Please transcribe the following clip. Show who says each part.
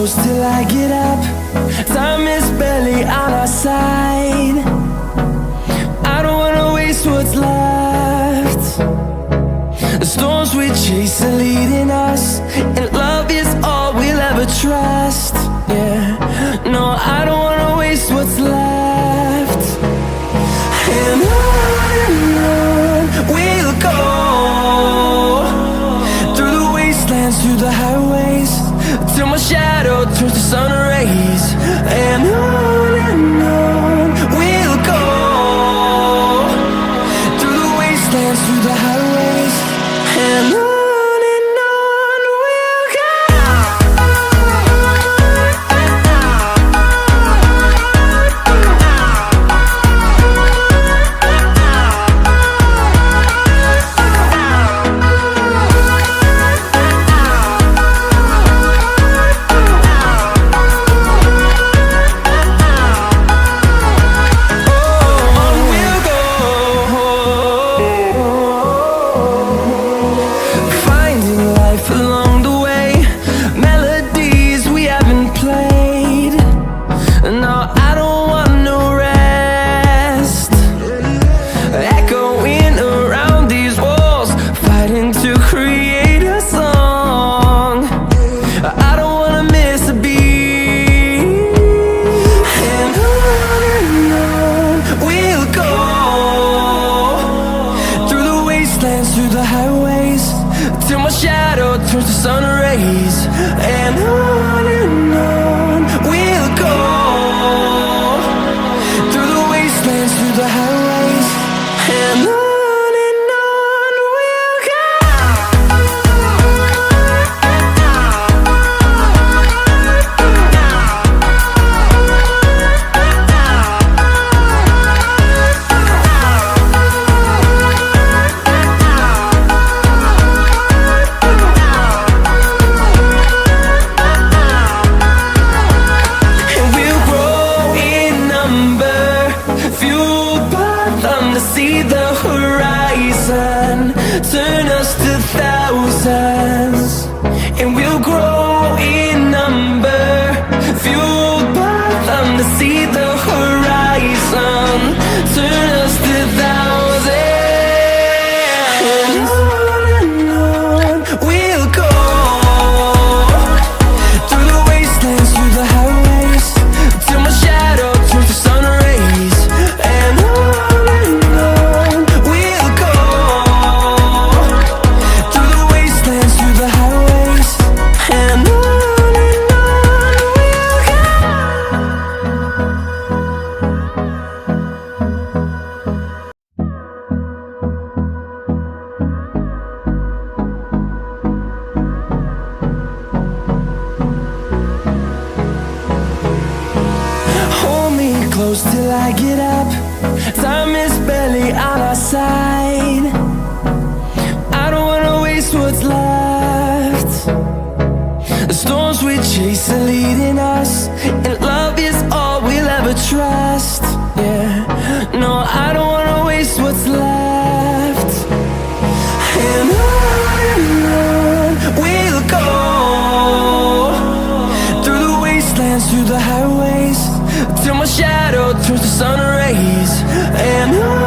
Speaker 1: close till I get up. Time is barely on our side. I don't wanna waste what's left. The storms we chase are leading us, and love is all we'll ever trust. Yeah, no, I don't wanna waste what's left. And on we'll go, through the wastelands, through the highways, till my shadow turns to sun rays. And on we'll go, through the wastelands, through the highways, and on we'll go. Through the highways, till my shadow turns to sun rays. And on we'll go, through the wastelands, through the highways, and on we'll go. See the horizon, turn us to thousands, and we'll grow in number, fueled by them to see the horizon, turn us to thousands. And on we'll go, through the wastelands, through the highways, till my shadow turns to sun rays. And close till I get up. Time is barely on our side. I don't wanna waste what's left. The storms we chase are leading us, and love is all we'll ever trust. Yeah, no, I don't wanna waste what's left. And on we'll go, through the wastelands, through the highways, till my shadow turns to sun rays. And on